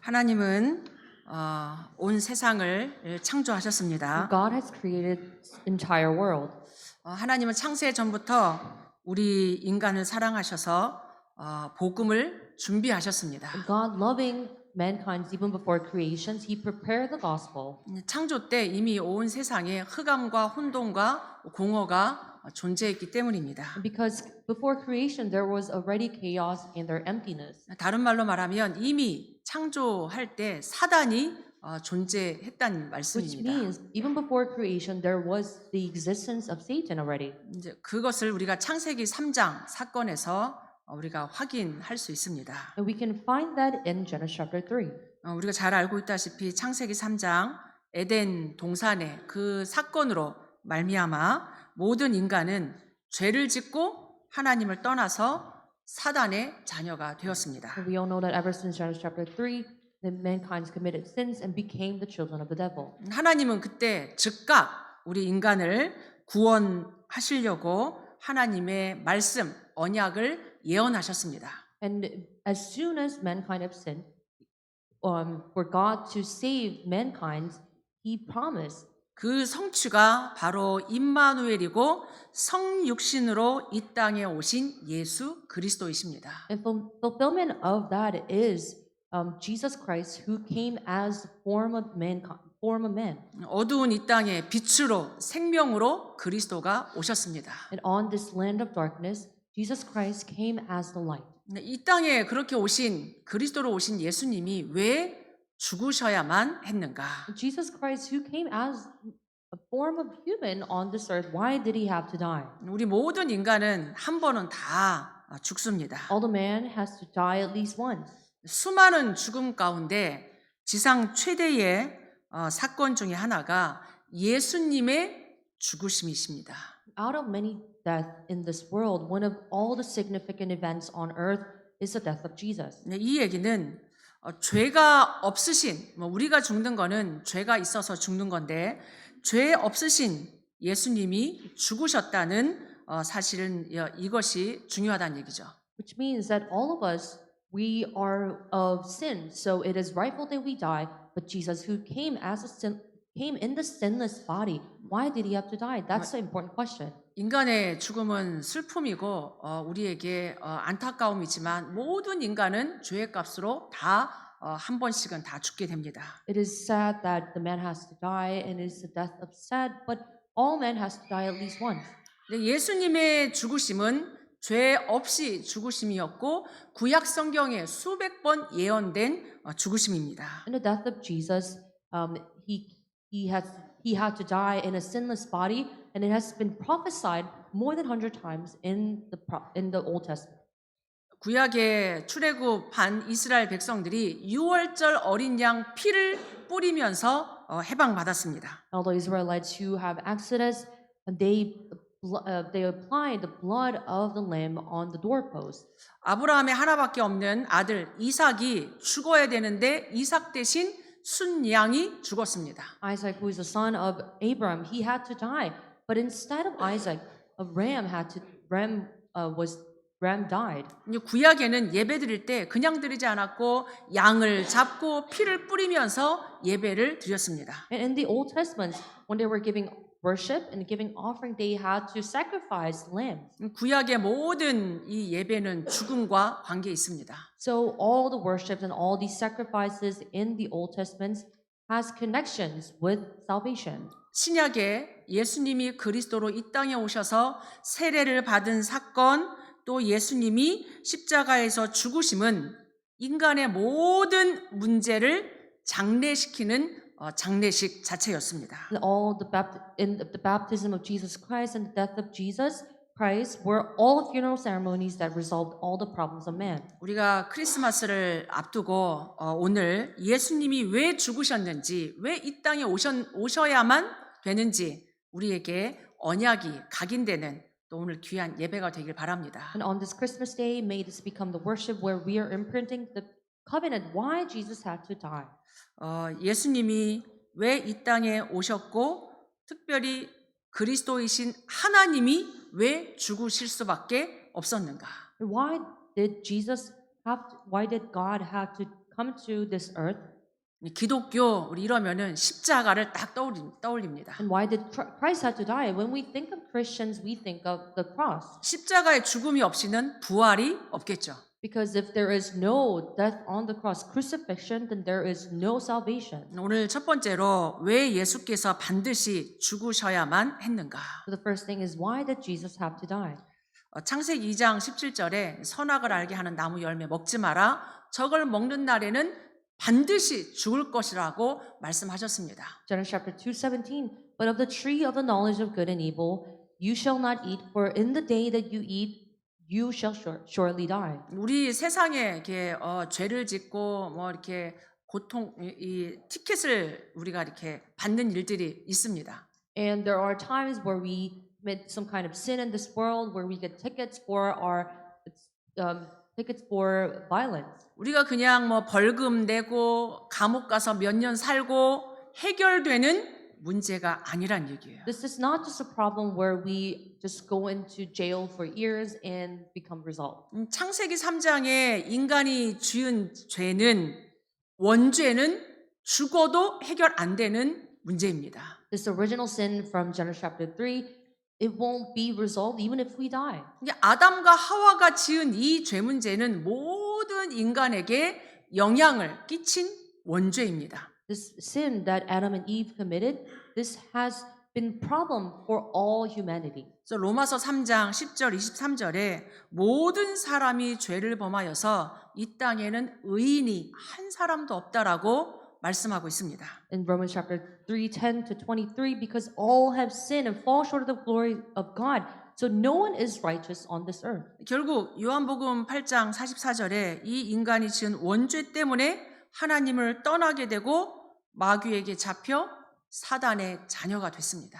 하나님은 온 세상을 창조하셨습니다. God has created this entire world. 하나님은 창세 전부터 우리 인간을 사랑하셔서 복음을 준비하셨습니다. God loving mankind even before creation, He prepared the gospel. 창조 때 이미 온 세상에 흑암과 혼돈과 공허가 존재했기 때문입니다. Because before creation there was already chaos and there emptiness. 다른 말로 말하면 이미 창조할 때 사단이 존재했다는 Which 말씀입니다. means even before creation there was the existence of Satan already. 이제 그것을 우리가 창세기 3장 사건에서 우리가 확인할 수 있습니다. And we can find that in Genesis chapter 3. 우리가 잘 알고 있다시피 창세기 3장 에덴 동산의 그 사건으로 말미암아 모든 인간은 죄를 짓고 하나님을 떠나서 사단의 자녀가 되었습니다. And we all know that ever since Genesis chapter 3, that mankind committed sins and became the children of the devil. 하나님은 그때 즉각 우리 인간을 구원하시려고 하나님의 말씀, 언약을 예언하셨습니다. And as soon as mankind have sinned, for God to save mankind, He promised. 그 성취가 바로 임마누엘이고 성육신으로 이 땅에 오신 예수 그리스도이십니다. And fulfillment of that is Jesus Christ, who came as form of man. 어두운 이 땅에 빛으로 생명으로 그리스도가 오셨습니다. And on this land of darkness, Jesus Christ came as the light. 이 땅에 그렇게 오신 그리스도로 오신 예수님이 왜 죽으셔야만 했는가? Jesus Christ, who came as a form of human on this earth, why did He have to die? 우리 모든 인간은 한 번은 다 죽습니다. All the man has to die at least once. 수많은 죽음 가운데 지상 최대의 사건 중에 하나가 예수님의 죽으심이십니다. Out of many deaths in this world, one of all the significant events on earth is the death of Jesus. 이 얘기는 죄가 없으신, 우리가 죽는 거는 죄가 있어서 죽는 건데 죄 없으신 예수님이 죽으셨다는 사실은 이것이 중요하다는 얘기죠. Which means that all of us, we are of sin, so it is rightful that we die. But Jesus, who came in the sinless body, why did He have to die? That's the important question. 인간의 죽음은 슬픔이고 우리에게 안타까움이지만 모든 인간은 죄의 값으로 다 한 번씩은 다 죽게 됩니다. It is sad that the man has to die, and it is the death of sad, but all men has to die at least once. 근데 예수님의 죽으심은 죄 없이 죽으심이었고 구약 성경에 수백 번 예언된 죽으심입니다. In the death of Jesus, he had to die in a sinless body, and it has been prophesied more than 100 times in the Old Testament. 구약의 출애굽 반 이스라엘 백성들이 유월절 어린 양 피를 뿌리면서 해방받았습니다. All the Israelites who have Exodus, and they applied the blood of the lamb on the doorpost. 아브라함의 하나밖에 없는 아들 이삭이 죽어야 되는데 이삭 대신 순양이 죽었습니다. Isaac, who is the son of Abraham, he had to die, but instead of Isaac, a ram died. 구약에는 예배 드릴 때 그냥 드리지 않았고 양을 잡고 피를 뿌리면서 예배를 드렸습니다. And in the Old Testament, when they were giving worship and giving offering, they had to sacrifice lambs. 구약의 모든 이 예배는 죽음과 관계 있습니다. So all the worships and all these sacrifices in the Old Testament has connections with salvation. 신약에 예수님이 그리스도로 이 땅에 오셔서 세례를 받은 사건, 또 예수님이 십자가에서 죽으심은 인간의 모든 문제를 장례시키는 장례식 자체였습니다. And all the baptism of Jesus Christ and the death of Jesus Christ were all funeral ceremonies that resolved all the problems of man. 우리가 크리스마스를 앞두고 오늘 예수님이 왜 죽으셨는지, 왜 이 땅에 오셔야만 되는지 우리에게 언약이 각인되는 또 오늘 귀한 예배가 되길 바랍니다. And on this Christmas day, may this become the worship where we are imprinting the covenant why Jesus had to die. 예수님이 왜 이 땅에 오셨고 특별히 그리스도이신 하나님이 왜 죽으실 수밖에 없었는가? Why did God have to come to this earth. 기독교 우리 이러면은 십자가를 딱 떠올립니다. And why did Christ have to die? When we think of Christians, we think of the cross. 십자가의 죽음이 없이는 부활이 없겠죠. Because if there is no death on the cross, crucifixion, then there is no salvation. 오늘 첫 번째로 왜 예수께서 반드시 죽으셔야만 했는가? So the first thing is, why did Jesus have to die? 창세기 2장 17절에 선악을 알게 하는 나무 열매 먹지 마라. 저걸 먹는 날에는 반드시 죽을 것이라고 말씀하셨습니다. Genesis chapter 2:17. But of the tree of the knowledge of good and evil, you shall not eat, for in the day that you eat, you shall surely die. 우리 세상에 이렇게 죄를 짓고 뭐 이렇게 고통 이 티켓을 우리가 이렇게 받는 일들이 있습니다. And there are times where we commit some kind of sin in this world, where we get tickets for violence. 우리가 그냥 뭐 벌금 내고 감옥 가서 몇 년 살고 해결되는 문제가 아니란 얘기예요. This is not just a problem where we just go into jail for years and become resolved. 창세기 3장에 인간이 지은 죄는 원죄는 죽어도 해결 안 되는 문제입니다. This original sin from Genesis chapter 3, it won't be resolved even if we die. 아담과 하와가 지은 이 죄 문제는 모든 인간에게 영향을 끼친 원죄입니다. This sin that Adam and Eve committed, this has been problem for all humanity. 그래서 로마서 3장 10절 23절에 모든 사람이 죄를 범하여서 이 땅에는 의인이 한 사람도 없다라고 말씀하고 있습니다. In Romans chapter 3:10 to 23, because all have sinned and fall short of the glory of God, so no one is righteous on this earth. 결국 요한복음 8장 44절에 이 인간이 지은 원죄 때문에 하나님을 떠나게 되고 마귀에게 잡혀 사단의 자녀가 됐습니다.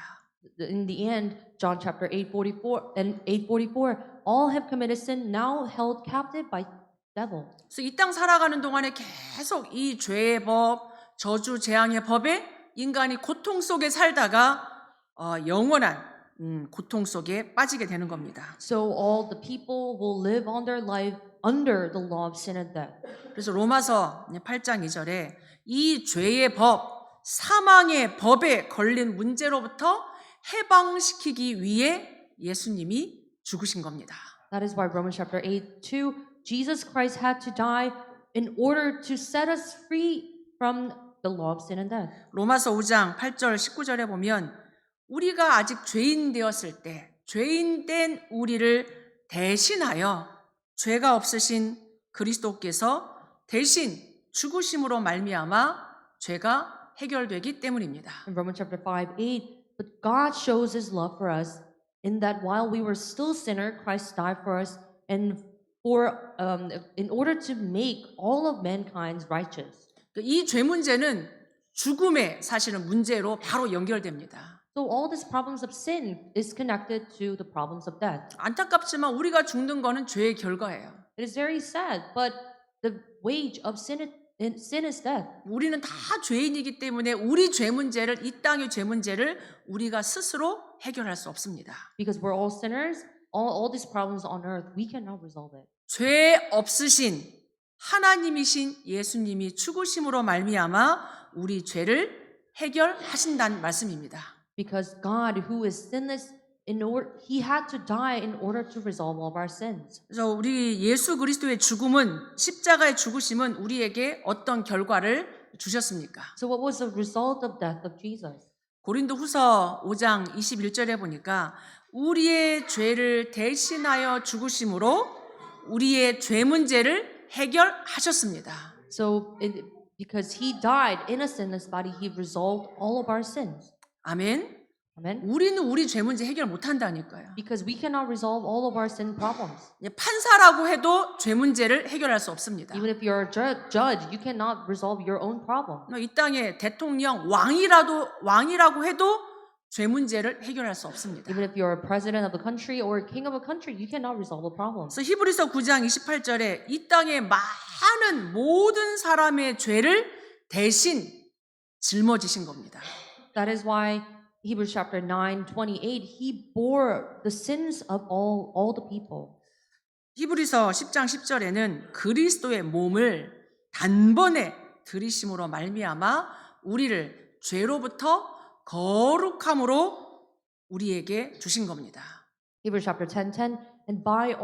In the end, John chapter 8:44 and 8:44, all have committed sin, now held captive by devil. 그래서 이 땅 살아가는 동안에 계속 이 죄의 법, 저주 재앙의 법에 인간이 고통 속에 살다가 영원한 고통 속에 빠지게 되는 겁니다. So all the people will live on their life under the law of sin and death. 그래서 로마서 8장 2절에 이 죄의 법, 사망의 법에 걸린 문제로부터 해방시키기 위해 예수님이 죽으신 겁니다. That is why Romans chapter 8:2, Jesus Christ had to die in order to set us free from the law of sin and death. 로마서 5장 8절 19절에 보면 우리가 아직 죄인 되었을 때 죄인 된 우리를 대신하여 죄가 없으신 그리스도께서 대신 죽으심으로 말미암아 죄가 해결되기 때문입니다. In Romans chapter 5:8, but God shows his love for us in that while we were still sinner, Christ died for us and in order to make all of mankind righteous. 이 죄 문제는 죽음의 사실은 문제로 바로 연결됩니다. So all these problems of sin is connected to the problems of death. 안타깝지만 우리가 죽는 거는 죄의 결과예요. It is very sad, but the wage of sin is death. 우리는 다 죄인이기 때문에 우리 죄 문제를 이 땅의 죄 문제를 우리가 스스로 해결할 수 없습니다. Because we're all sinners, all these problems on earth, we cannot resolve it. 죄 없으신 하나님이신 예수님이 죽으심으로 말미암아 우리 죄를 해결하신다는 말씀입니다. Because God, who is sinless, He had to die in order to resolve all of our sins. 그래서 우리 예수 그리스도의 죽음은 십자가의 죽으심은 우리에게 어떤 결과를 주셨습니까? So what was the result of death of Jesus? 고린도후서 5장 21절에 보니까 우리의 죄를 대신하여 죽으심으로 우리의 죄 문제를 해결하셨습니다. So because He died in a sinless body, He resolved all of our sins. 아멘. Amen. 우리는 우리 죄 문제 해결 못 한다니까요. Because we cannot resolve all of our sin problems. 판사라고 해도 죄 문제를 해결할 수 없습니다. Even if you're a judge, you cannot resolve your own problem. 이 땅에 대통령 왕이라고 해도 죄 문제를 해결할 수 없습니다. Even if you're a president of a country or a king of a country, you cannot resolve a problem. 그래서 히브리서 9장 28절에 이 땅의 많은 모든 사람의 죄를 대신 짊어지신 겁니다. That is why Hebrews chapter 9:28, He bore the sins of all the people. 히브리서 10장 10절에는 그리스도의 몸을 단번에 들이심으로 말미암아 우리를 죄로부터 거룩함으로 우리에게 주신 겁니다. Hebrews chapter 10:10. And by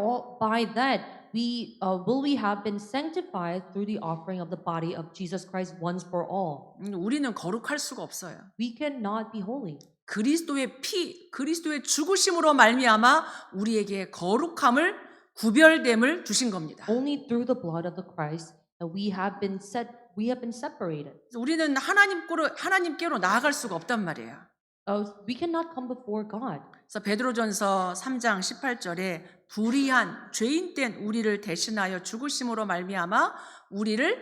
that will we have been sanctified through the offering of the body of Jesus Christ once for all. 우리는 거룩할 수가 없어요. We cannot be holy. 그리스도의 피, 그리스도의 죽으심으로 말미암아 우리에게 거룩함을 구별됨을 주신 겁니다. Only through the blood of the Christ that we have been separated. 그래서 우리는 하나님께로 나아갈 수가 없단 말이에요. We cannot come before God. 그래서 베드로전서 3장 18절에 불의한 죄인된 우리를 대신하여 죽으심으로 말미암아 우리를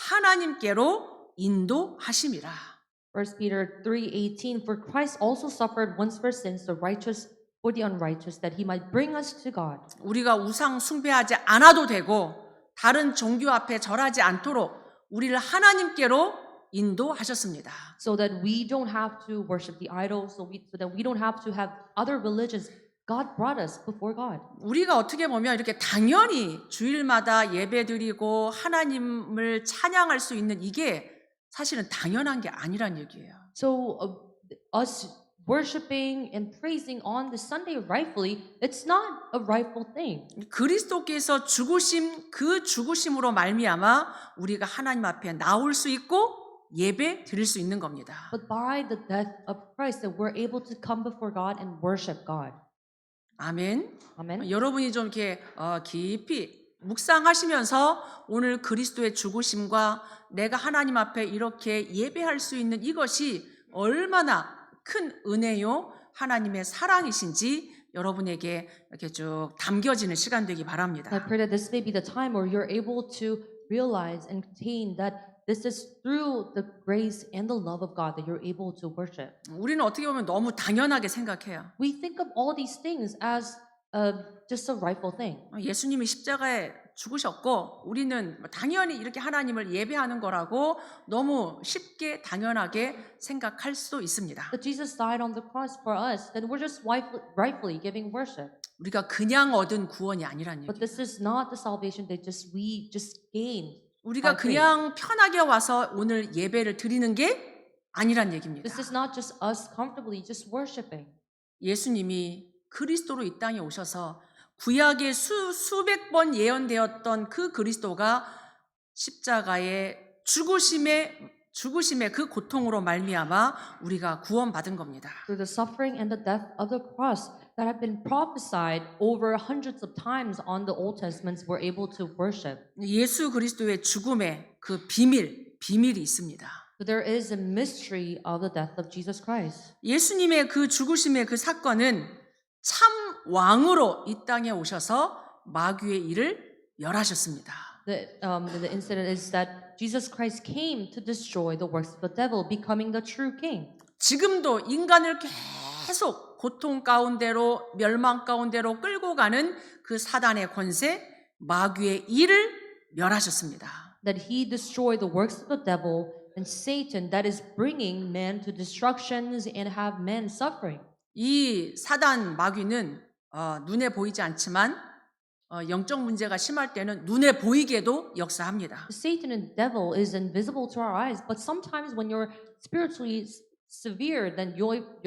하나님께로 인도하심이라. 1 Peter 3:18. For Christ also suffered once for sins, the righteous for the unrighteous, that he might bring us to God. 우리가 우상 숭배하지 않아도 되고 다른 종교 앞에 절하지 않도록 우리를 하나님께로 인도하셨습니다. So that we don't have to worship the idols, so that we don't have to have other religions. God brought us before God. 우리가 어떻게 보면 이렇게 당연히 주일마다 예배드리고 하나님을 찬양할 수 있는 이게 사실은 당연한 게 아니란 얘기예요. So us worshiping and praising on the Sunday rightfully, it's not a rightful thing. 그리스도께서 죽으심 그 죽으심으로 말미암아 우리가 하나님 앞에 나올 수 있고 예배 드릴 수 있는 겁니다. But by the death of Christ, that we're able to come before God and worship God. 아멘. Amen. 여러분이 좀 이렇게 깊이 묵상하시면서 오늘 그리스도의 죽으심과 내가 하나님 앞에 이렇게 예배할 수 있는 이것이 얼마나 큰 은혜요 하나님의 사랑이신지 여러분에게 이렇게 쭉 담겨지는 시간 되기 바랍니다. I pray that this may be the time where you're able to realize and contain that this is through the grace and the love of God that you're able to worship. 우리는 어떻게 보면 너무 당연하게 생각해요. We think of all these things as just a rightful thing. 예수님이 십자가에 죽으셨고 우리는 당연히 이렇게 하나님을 예배하는 거라고 너무 쉽게 당연하게 생각할 수도 있습니다. But Jesus died on the cross for us, then we're just rightfully giving worship. 우리가 그냥 얻은 구원이 아니란 But 얘기예요. this is not the salvation that we just gained. 우리가 그냥 편하게 와서 오늘 예배를 드리는 게 아니란 얘기입니다. This is not just us comfortably just worshiping. 예수님이 그리스도로 이 땅에 오셔서 구약에 수백 번 예언되었던 그 그리스도가 십자가의 죽으심의 그 고통으로 말미암아 우리가 구원받은 겁니다. Through the suffering and the death of the cross that have been prophesied over hundreds of times on the Old Testaments, we're able to worship. 예수 그리스도의 죽음의 그 비밀이 있습니다. So there is a mystery of the death of Jesus Christ. 예수님의 그 죽으심의 그 사건은 참 왕으로 이 땅에 오셔서 마귀의 일을 멸하셨습니다. The incident is that Jesus Christ came to destroy the works of the devil, becoming the true king. 지금도 인간을 계속 고통 가운데로 멸망 가운데로 끌고 가는 그 사단의 권세, 마귀의 일을 멸하셨습니다. That he destroyed the works of the devil and Satan that is bringing men to destructions and have men suffering. 이 사단 마귀는 눈에 보이지 않지만 영적 문제가 심할 때는 눈에 보이게도 역사합니다. Satan and devil is invisible to our eyes, but sometimes when you're spiritually severe, then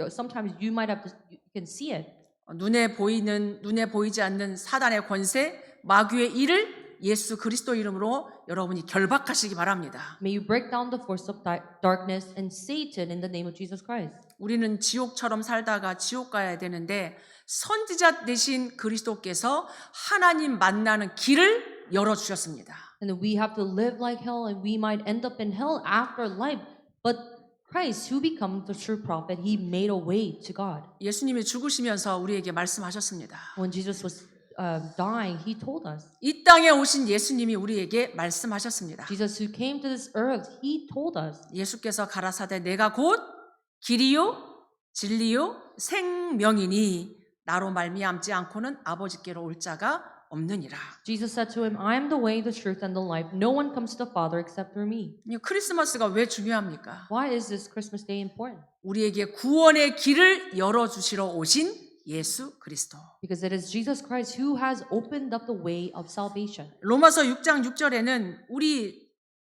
sometimes you might have to, you can see it. 눈에 보이지 않는 사단의 권세, 마귀의 일을 예수 그리스도 이름으로 여러분이 결박하시기 바랍니다. May you break down the force of darkness and Satan in the name of Jesus Christ. 우리는 지옥처럼 살다가 지옥 가야 되는데 선지자 되신 그리스도께서 하나님 만나는 길을 열어주셨습니다. And we have to live like hell and we might end up in hell after life. But Christ, who becomes the true prophet, he made a way to God. 예수님이 죽으시면서 우리에게 말씀하셨습니다. When Jesus was dying, he told us. 이 땅에 오신 예수님이 우리에게 말씀하셨습니다. Jesus who came to this earth, he told us. 예수께서 가라사대 내가 곧 길이요 진리요 생명이니 나로 말미암지 않고는 아버지께로 올 자가 없느니라. Jesus said to him, I am the way, the truth, and the life. No one comes to the Father except through me. 크리스마스가 왜 중요합니까? Why is this Christmas day important? 우리에게 구원의 길을 열어주시러 오신 예수 그리스도. Because it is Jesus Christ who has opened up the way of salvation. 로마서 6장 6절에는 우리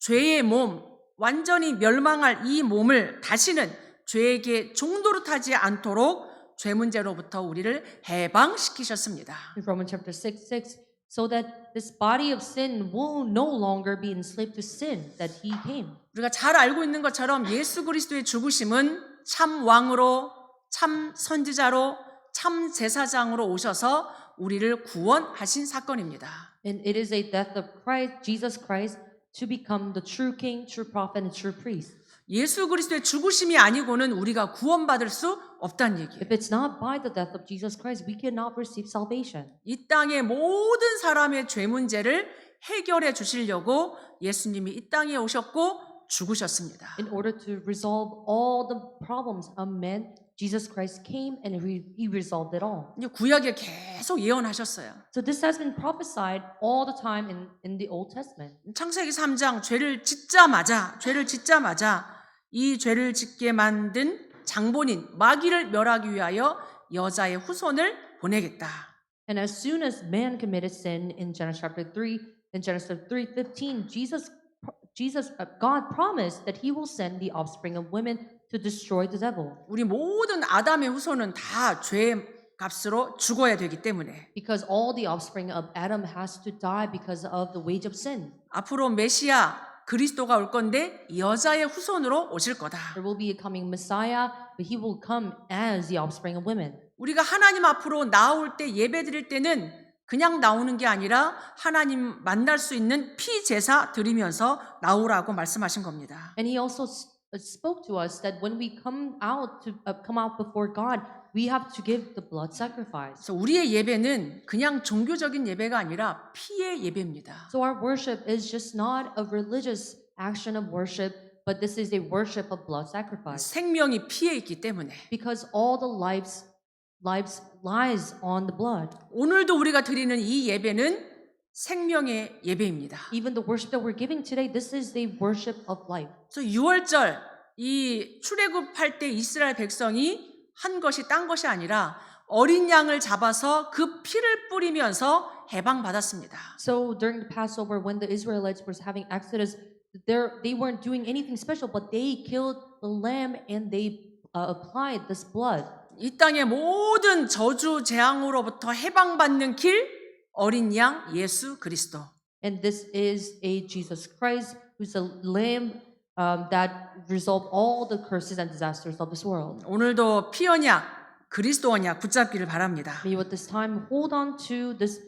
죄의 몸, 완전히 멸망할 이 몸을 다시는 죄에게 종노릇하지 않도록 죄 문제로부터 우리를 해방시키셨습니다. In Romans chapter 6, so that this body of sin will no longer be enslaved to sin, that he came. 우리가 잘 알고 있는 것처럼 예수 그리스도의 죽으심은 참 왕으로, 참 선지자로, 참 제사장으로 오셔서 우리를 구원하신 사건입니다. And it is a death of Christ, Jesus Christ, to become the true king, true prophet, and true priest. 예수 그리스도의 죽으심이 아니고는 우리가 구원받을 수 없다는 얘기예요. If it's not by the death of Jesus Christ, we cannot receive salvation. 이 땅의 모든 사람의 죄 문제를 해결해 주시려고 예수님이 이 땅에 오셨고 죽으셨습니다. In order to resolve all the problems of men, Jesus Christ came and he resolved it all. 이제 구약에 계속 예언하셨어요. So this has been prophesied all the time in the Old Testament. 창세기 3장 죄를 짓자마자 이 죄를 짓게 만든 장본인 마귀를 멸하기 위하여 여자의 후손을 보내겠다. And as soon as man committed sin in Genesis chapter 3, in Genesis 3:15, God promised that he will send the offspring of women to destroy the devil. 우리 모든 아담의 후손은 다 죄의 값으로 죽어야 되기 때문에 Because all the offspring of Adam has to die because of the wage of sin. 앞으로 메시아 그리스도가 올 건데 여자의 후손으로 오실 거다. There will be a coming Messiah, but he will come as the offspring of women. 우리가 하나님 앞으로 나올 때 예배드릴 때는 그냥 나오는 게 아니라 하나님 만날 수 있는 피제사 드리면서 나오라고 말씀하신 겁니다. And he also spoke to us that when we come out before God, we have to give the blood sacrifice. 그래서 우리의 예배는 그냥 종교적인 예배가 아니라 피의 예배입니다. So our worship is just not a religious action of worship, but this is a worship of blood sacrifice. 생명이 피에 있기 때문에 Because all the lives lies on the blood. 오늘도 우리가 드리는 이 예배는 생명의 예배입니다. Even the worship that we're giving today, this is the worship of life. 그래서 6월절 이 출애굽할 때 이스라엘 백성이 한 것이 딴 것이 아니라 어린 양을 잡아서 그 피를 뿌리면서 해방받았습니다. So during the Passover, when the Israelites were having Exodus, they weren't doing anything special, but they killed the lamb and they applied this blood. 이 땅의 모든 저주 재앙으로부터 해방받는 길 어린 양 예수 그리스도. And this is a Jesus Christ who's a lamb that resolved all the curses and disasters of this world. 오늘도 피 언약 그리스도 언약 붙잡기를 바랍니다. May with this time hold on to this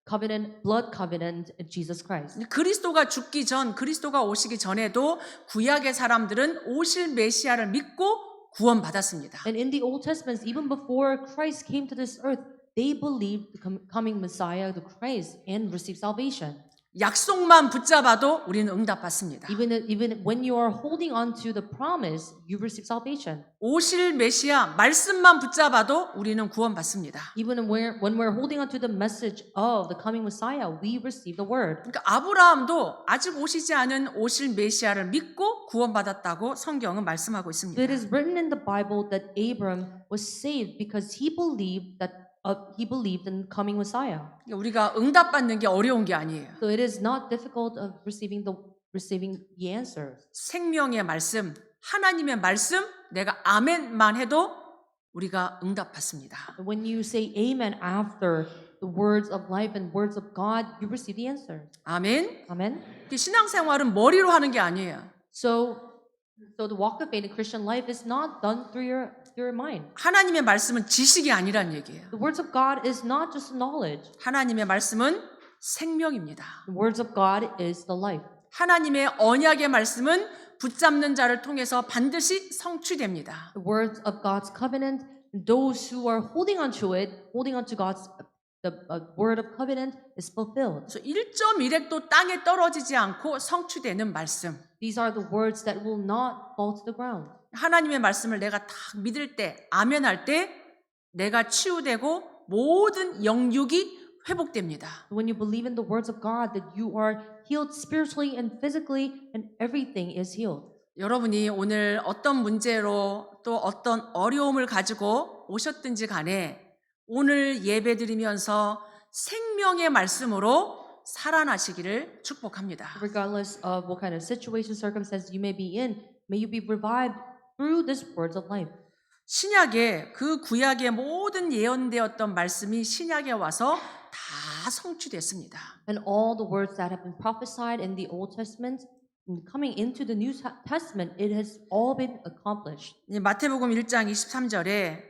covenant, blood covenant in Jesus Christ. 그리스도가 죽기 전 그리스도가 오시기 전에도 구약의 사람들은 오실 메시아를 믿고 구원받았습니다. And in the Old Testament, even before Christ came to this earth, they believed the coming Messiah, the Christ, and received salvation. 약속만 붙잡아도 우리는 응답받습니다. Even when you are holding on to the promise, you receive salvation. 오실 메시아 말씀만 붙잡아도 우리는 구원받습니다. Even when we're holding on to the message of the coming Messiah, we receive the word. 그러니까 아브라함도 아직 오시지 않은 오실 메시아를 믿고 구원받았다고 성경은 말씀하고 있습니다. It is written in the Bible that Abram was saved because he believed in the coming Messiah. 그러니까 우리가 응답받는 게 어려운 게 아니에요. So it is not difficult of receiving the answers. 생명의 말씀, 하나님의 말씀, 내가 아멘만 해도 우리가 응답받습니다. When you say amen after the words of life and words of God, you receive the answer. 아멘. Amen. 신앙생활은 머리로 하는 게 아니에요. So the walk of faith in Christian life is not done through your mind. 하나님의 말씀은 지식이 아니란 얘기예요. The words of God is not just knowledge. 하나님의 말씀은 생명입니다. The words of God is the life. 하나님의 언약의 말씀은 붙잡는 자를 통해서 반드시 성취됩니다. The words of God's covenant, those who are holding on to God's the word of covenant is fulfilled. 그래서 1.1획도 땅에 떨어지지 않고 성취되는 말씀. These are the words that will not fall to the ground. 하나님의 말씀을 내가 딱 믿을 때, 아멘할 때 내가 치유되고 모든 영육이 회복됩니다. When you believe in the words of God, that you are healed spiritually and physically, and everything is healed. 여러분이 오늘 어떤 문제로 또 어떤 어려움을 가지고 오셨든지 간에 오늘 예배드리면서 생명의 말씀으로 살아나시기를 축복합니다. Regardless of what kind of situation, circumstance you may be in, may you be revived through these words of life. 신약에 그 구약의 모든 예언되었던 말씀이 신약에 와서 다 성취됐습니다. And all the words that have been prophesied in the Old Testament, coming into the New Testament, it has all been accomplished. 이 마태복음 1장 23절에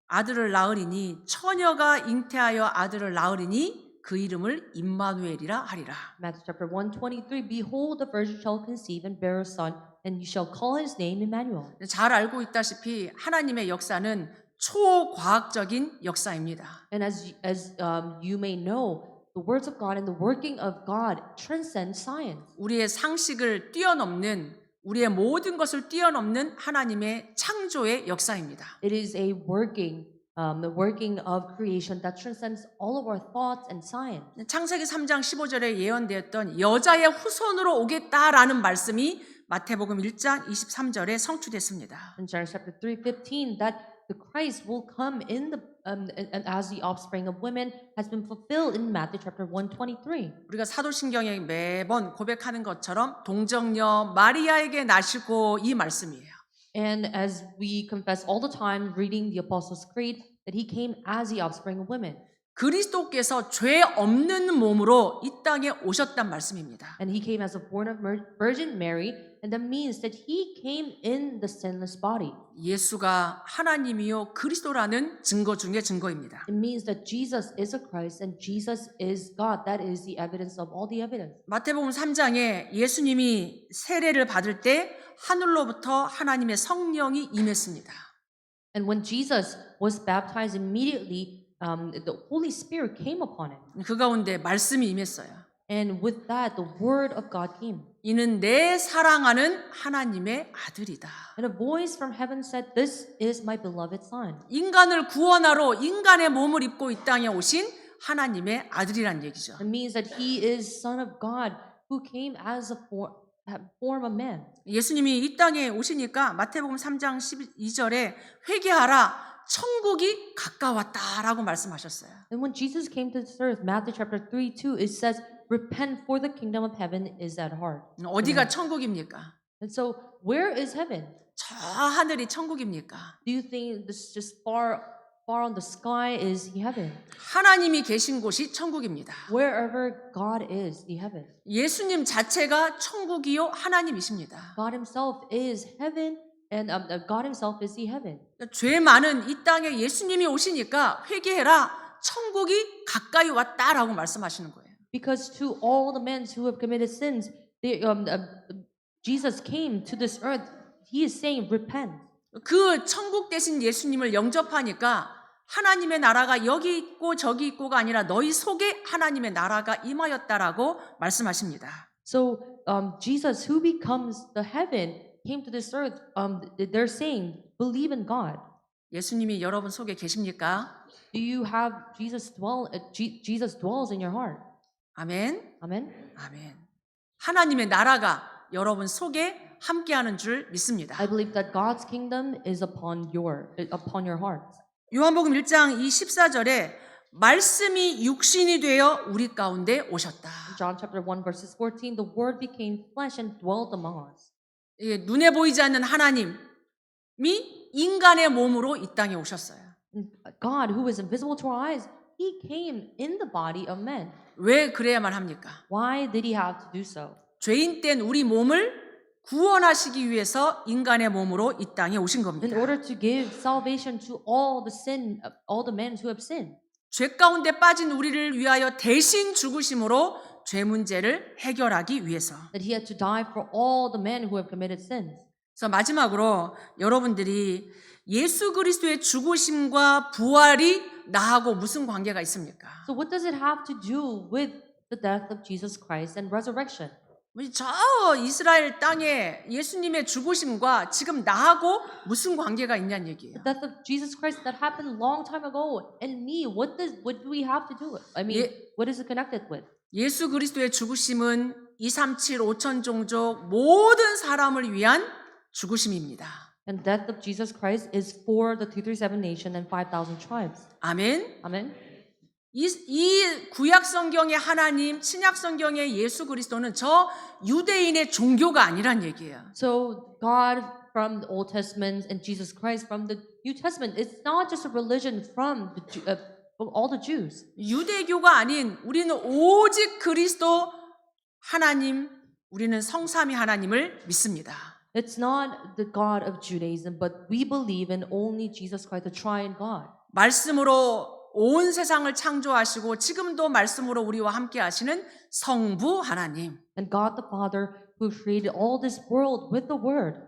아들을 낳으리니 처녀가 잉태하여 아들을 낳으리니 그 이름을 임마누엘이라 하리라. Matthew chapter 1:23, Behold, the virgin shall conceive and bear a son, and you shall call his name Emmanuel. 잘 알고 있다시피 하나님의 역사는 초과학적인 역사입니다. And as you may know, the words of God and the working of God transcend science. 우리의 상식을 뛰어넘는 우리의 모든 것을 뛰어넘는 하나님의 창조의 역사입니다. It is a the working of creation that transcends all of our thoughts and science. 창세기 3장 15절에 예언되었던 여자의 후손으로 오겠다라는 말씀이 마태복음 1장 23절에 성취됐습니다. In Genesis chapter 3:15, that the Christ will come in the and as the offspring of women has been fulfilled in Matthew chapter 1:23. 우리가 사도신경에 매번 고백하는 것처럼 동정녀 마리아에게 나시고 이 말씀이에요. And as we confess all the time reading the Apostles' Creed, that he came as the offspring of women. 그리스도께서 죄 없는 몸으로 이 땅에 오셨단 말씀입니다. And he came as a born of Virgin Mary, and that means that he came in the sinless body. 예수가 하나님이요 그리스도라는 증거 중에 증거입니다. It means that Jesus is a Christ and Jesus is God. That is the evidence of all the evidence. 마태복음 3장에 예수님이 세례를 받을 때 하늘로부터 하나님의 성령이 임했습니다. And when Jesus was baptized, immediately the Holy Spirit came upon him. 그 가운데 말씀이 임했어요. And with that, the word of God came. 이는 내 사랑하는 하나님의 아들이다. And a voice from heaven said, This is my beloved son. 인간을 구원하러 인간의 몸을 입고 이 땅에 오신 하나님의 아들이란 얘기죠. It means that he is son of God who came as a form of man. 예수님이 이 땅에 오시니까 마태복음 3장 12절에 회개하라 천국이 가까웠다라고 말씀하셨어요. And when Jesus came to this earth, Matthew chapter 3:2, it says, Repent, for the kingdom of heaven is at heart. 어디가 천국입니까? And so, where is heaven? 저 하늘이 천국입니까? Do you think this just far on the sky is the heaven? 하나님이 계신 곳이 천국입니다. Wherever God is, the heaven. 예수님 자체가 천국이요 하나님이십니다. God himself is heaven, and God himself is the heaven. 죄 많은 이 땅에 예수님이 오시니까 회개해라 천국이 가까이 왔다라고 말씀하시는 거예요. Because to all the men who have committed sins, Jesus came to this earth. He is saying, repent. 그 천국 대신 예수님을 영접하니까 하나님의 나라가 여기 있고 저기 있고가 아니라 너희 속에 하나님의 나라가 임하였다라고 말씀하십니다. So Jesus, who becomes the heaven, came to this earth. They're saying, believe in God. 예수님이 여러분 속에 계십니까? Do you have Jesus Jesus dwells in your heart. 아멘. Amen. 아멘. 하나님의 나라가 여러분 속에 함께하는 줄 믿습니다. I believe that God's kingdom is upon your heart. 요한복음 1장 14절에 말씀이 육신이 되어 우리 가운데 오셨다. John chapter 1 verses 14, the word became flesh and dwelt among us. 이게 눈에 보이지 않는 하나님이 인간의 몸으로 이 땅에 오셨어요. God, who is invisible to our eyes, he came in the body of man. 왜 그래야만 합니까? Why did he have to do so? 죄인 된 우리 몸을 구원하시기 위해서 인간의 몸으로 이 땅에 오신 In 겁니다. order to give salvation to all the men who have sinned. 죄 가운데 빠진 우리를 위하여 대신 죽으심으로 죄 문제를 해결하기 위해서. That he had to die for all the men who have committed sins. 그래서 마지막으로 여러분들이 예수 그리스도의 죽으심과 부활이 나하고 무슨 관계가 있습니까? So what does it have to do with the death of Jesus Christ and resurrection? 저 이스라엘 땅에 예수님의 죽으심과 지금 나하고 무슨 관계가 있냐는 얘기예요. The death of Jesus Christ that happened a long time ago, and me, what do we have to do with? I mean, what is it connected with? 예수 그리스도의 죽으심은 237 5천 종족 모든 사람을 위한 죽으심입니다. And death of Jesus Christ is for the 237 nation and 5,000 tribes. 아멘. Amen. 이 구약 성경의 하나님, 신약 성경의 예수 그리스도는 저 유대인의 종교가 아니란 얘기예요. So God from the Old Testament and Jesus Christ from the New Testament, it's not just a religion from from all the Jews. 유대교가 아닌 우리는 오직 그리스도 하나님, 우리는 성삼위 하나님을 믿습니다. It's not the God of Judaism, but we believe in only Jesus Christ, the triune God. 말씀으로 온 세상을 창조하시고 지금도 말씀으로 우리와 함께 하시는 성부 하나님. And God the Father who created all this world with the Word.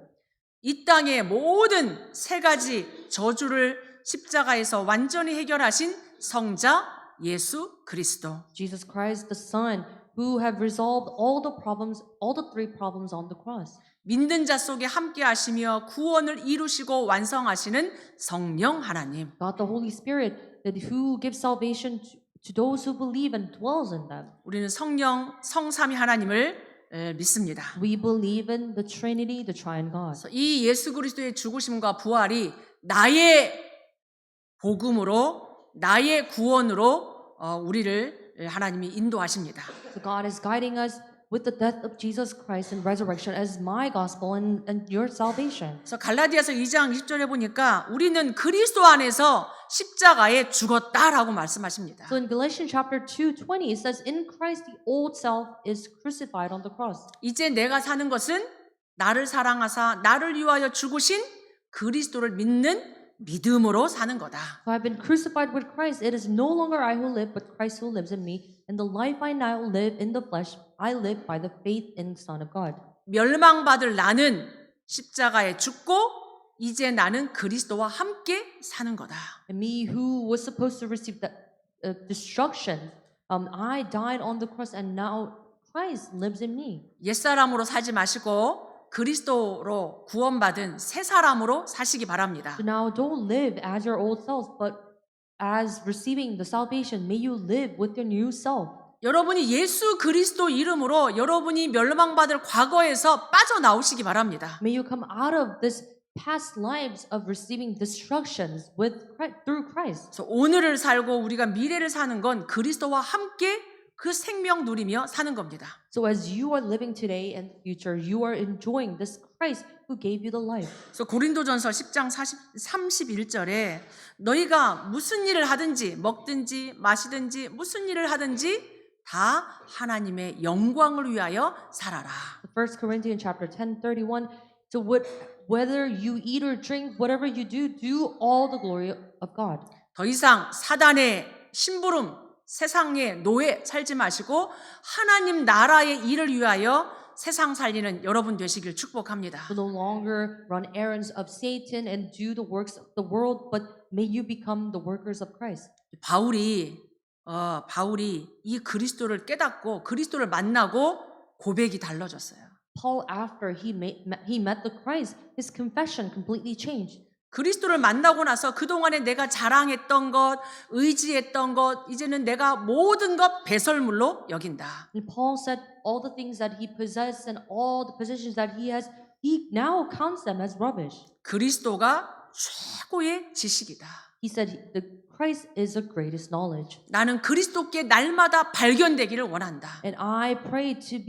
이 땅의 모든 세 가지 저주를 십자가에서 완전히 해결하신 성자 예수 그리스도. Jesus Christ, the Son, who have resolved all the problems, all the three problems on the cross. 믿는 자 속에 함께 하시며 구원을 이루시고 완성하시는 성령 하나님. God the Holy Spirit, that who gives salvation to those who believe and dwells in them. 우리는 성령, 성삼위 하나님을 믿습니다. We believe in the Trinity, the triune God. 그래서 이 예수 그리스도의 죽으심과 부활이 나의 복음으로, 나의 구원으로 우리를 하나님이 인도하십니다. So God is guiding us with the death of Jesus Christ and resurrection as my gospel and your salvation. 그래서 갈라디아서 2장 20절에 보니까 우리는 그리스도 안에서 십자가에 죽었다라고 말씀하십니다. So in Galatians chapter 2:20 it says, "In Christ the old self is crucified on the cross." 이제 내가 사는 것은 나를 사랑하사 나를 위하여 죽으신 그리스도를 믿는 믿음으로 사는 거다. So I've been crucified with Christ. It is no longer I who live, but Christ who lives in me. And the life I now live in the flesh, I live by the faith in the Son of God. 멸망받을 나는 십자가에 죽고 이제 나는 그리스도와 함께 사는 거다. And me who was supposed to receive that destruction, I died on the cross, and now Christ lives in me. 옛사람으로 살지 마시고 그리스도로 구원받은 새 사람으로 사시기 바랍니다. So now don't live as your old selves, but as receiving the salvation, may you live with your new self. 여러분이 예수 그리스도 이름으로 여러분이 멸망받을 과거에서 빠져나오시기 바랍니다. May you come out of this past lives of receiving destructions through Christ. 그래서 오늘을 살고 우리가 미래를 사는 건 그리스도와 함께 그 생명 누리며 사는 겁니다. So as you are living today and future, you are enjoying this Christ who gave you the life. 그래서 고린도전서 10장 31절에 너희가 무슨 일을 하든지 먹든지 마시든지 무슨 일을 하든지 다 하나님의 영광을 위하여 살아라. 1 Corinthians chapter 10:31. So whether you eat or drink, whatever you do all the glory of God. 더 이상 사단의 심부름, 세상의 노예 살지 마시고 하나님 나라의 일을 위하여 세상 살리는 여러분 되시길 축복합니다. So no longer run errands of Satan and do the works of the world, but may you become the workers of Christ. 바울이 이 그리스도를 깨닫고 그리스도를 만나고 고백이 달라졌어요. Paul, after he met the Christ, his confession completely changed. 그리스도를 만나고 나서 그동안에 내가 자랑했던 것, 의지했던 것, 이제는 내가 모든 것 배설물로 여긴다. And Paul said all the things that he possessed and all the positions that he has, he now counts them as rubbish. 그리스도가 최고의 지식이다. He said the Christ is the greatest knowledge. 나는 그리스도께 날마다 발견되기를 원한다. And I pray to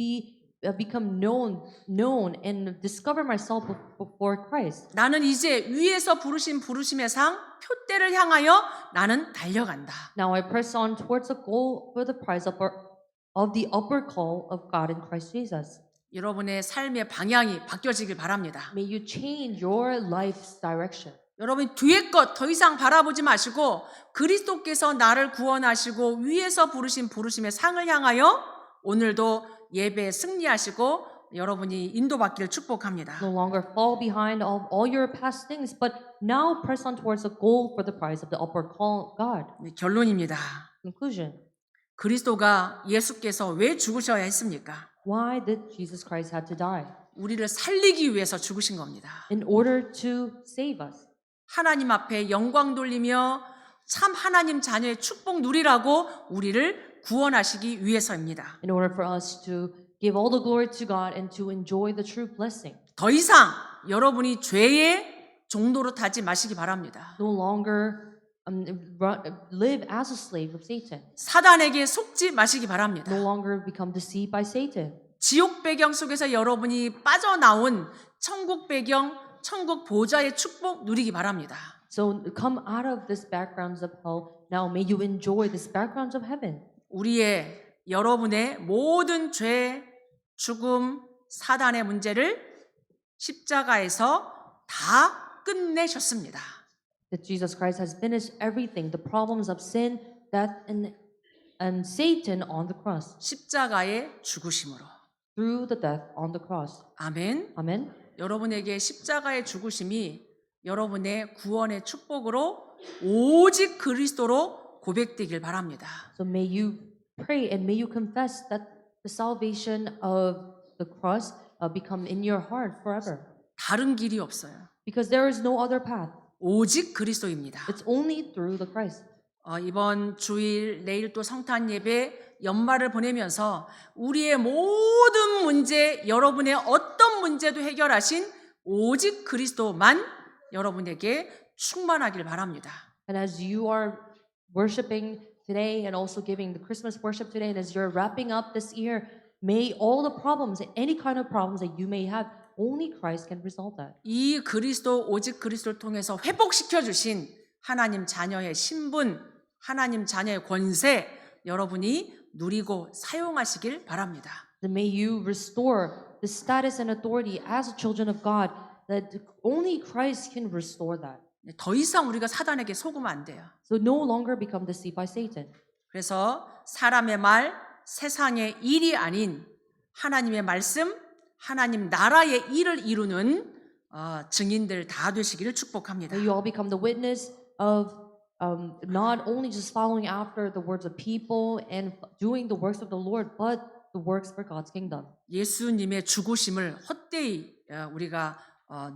become known and discover myself before Christ. 나는 이제 위에서 부르신 부르심의 상 표대를 향하여 나는 달려간다. Now I press on towards the goal for the prize of the upper call of God in Christ Jesus. 여러분의 삶의 방향이 바뀌어지길 바랍니다. May you change your life's direction. 여러분 뒤의 것 더 이상 바라보지 마시고 그리스도께서 나를 구원하시고 위에서 부르신 부르심의 상을 향하여 오늘도 예배에 승리하시고 여러분이 인도받기를 축복합니다. No longer fall behind of all your past things, but now press on towards the goal for the prize of the upper call, God. 네, 결론입니다. Conclusion. 그리스도가 예수께서 왜 죽으셔야 했습니까? Why did Jesus Christ have to die? 우리를 살리기 위해서 죽으신 겁니다. In order to save us. 하나님 앞에 영광 돌리며 참 하나님 자녀의 축복 누리라고 우리를 구원하시기 위해서입니다. In order for us to give all the glory to God and to enjoy the true blessing. 더 이상 여러분이 죄의 종도로 타지 마시기 바랍니다. No longer live as a slave of Satan. 사단에게 속지 마시기 바랍니다. No longer become deceived by Satan. 지옥 배경 속에서 여러분이 빠져나온 천국 배경, 천국 보좌의 축복 누리기 바랍니다. So come out of this backgrounds of hell. Now may you enjoy this backgrounds of heaven. 여러분의 모든 죄, 죽음, 사단의 문제를 십자가에서 다 끝내셨습니다. That Jesus Christ has finished everything, the problems of sin, death, and Satan on the cross 십자가의 죽으심으로. through the death on the cross. 아멘. Amen. 여러분에게 십자가의 죽으심이 여러분의 구원의 축복으로 오직 그리스도로 고백되길 바랍니다. So may you pray and may you confess that the salvation of the cross become in your heart forever. 다른 길이 없어요. Because there is no other path. 오직 그리스도입니다. It's only through the Christ. 이번 주일 내일 또 성탄 예배 연말을 보내면서 우리의 모든 문제, 여러분의 어떤 문제도 해결하신 오직 그리스도만 여러분에게 충만하길 바랍니다. And as you are worshiping today and also giving the Christmas worship today, and as you're wrapping up this year, may all the problems, any kind of problems that you may have, only Christ can resolve that. 이 그리스도 오직 그리스도를 통해서 회복시켜 주신 하나님 자녀의 신분, 하나님 자녀의 권세 여러분이 누리고 사용하시길 바랍니다. Then may you restore the status and authority as a children of God, that only Christ can restore that. 더 이상 우리가 사단에게 속으면 안 돼요. So no longer become deceived by Satan. 그래서 사람의 말, 세상의 일이 아닌 하나님의 말씀, 하나님 나라의 일을 이루는 증인들 다 되시기를 축복합니다. May you all become the witness of not only just following after the words of people and doing the works of the Lord, but the works for God's kingdom. 예수님의 죽으심을 헛되이 우리가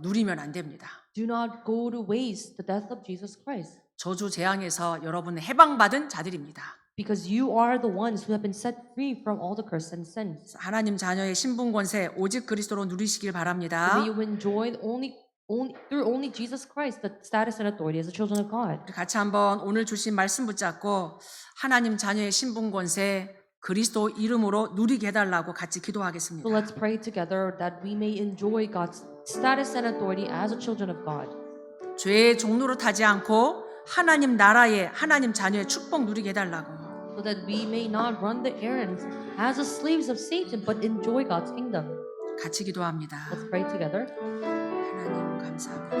누리면 안 됩니다. Do not go to waste the death of Jesus Christ, 저주 재앙에서 여러분은 해방받은 자들입니다. because you are the ones who have been set free from all the curse and sins. 하나님 자녀의 신분 권세 오직 그리스도로 누리시길 바랍니다. May you enjoy through only Jesus Christ the status and authority as the children of God. 같이 한번 오늘 주신 말씀 붙잡고 하나님 자녀의 신분 권세 그리스도 이름으로 누리게 해달라고 같이 기도하겠습니다. So let's pray together that we may enjoy God's status and authority as a children of God. 죄의 종로로 타지 않고 하나님 나라의 하나님 자녀의 축복 누리게 해달라고. So that we may not run the errands as the slaves of Satan, but enjoy God's kingdom. 같이 기도합니다. Let's pray together. 하나님 감사합니다.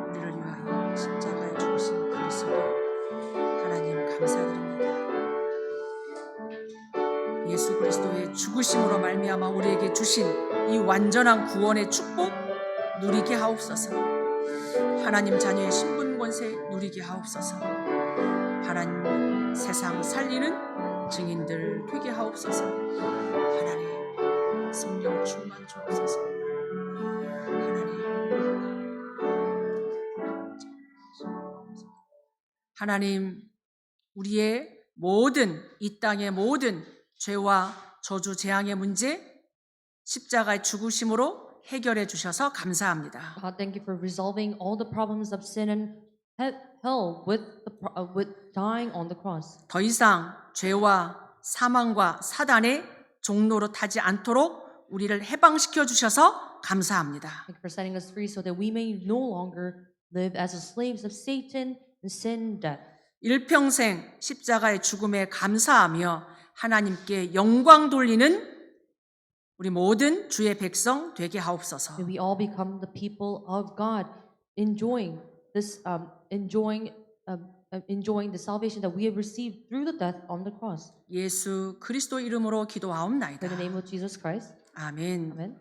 우리를 위하여 십자가에 죽으신 그리스도 하나님 감사드립니다. 예수 그리스도의 죽으심으로 말미암아 우리에게 주신 이 완전한 구원의 축복 누리게 하옵소서. 하나님 자녀의 신분 권세 누리게 하옵소서. 하나님 세상 살리는 증인들 되게 하옵소서. 하나님 성령 충만 주옵소서. 하나님 우리의 모든 이 땅의 모든 죄와 저주 재앙의 문제 십자가의 죽으심으로 해결해 주셔서 감사합니다. God, thank you for resolving all the problems of sin and hell with dying on the cross. 더 이상 죄와 사망과 사단의 종로로 타지 않도록 우리를 해방시켜 주셔서 감사합니다. Thank you for setting us free so that we may no longer live as the slaves of Satan and sin, death. 일평생 십자가의 죽음에 감사하며 하나님께 영광 돌리는 우리 모든 주의 백성 되게 하옵소서. May we all become the people of God, enjoying the salvation that we have received through the death on the cross. 예수 그리스도 이름으로 기도하옵나이다. In the name of Jesus Christ. 아멘. Amen.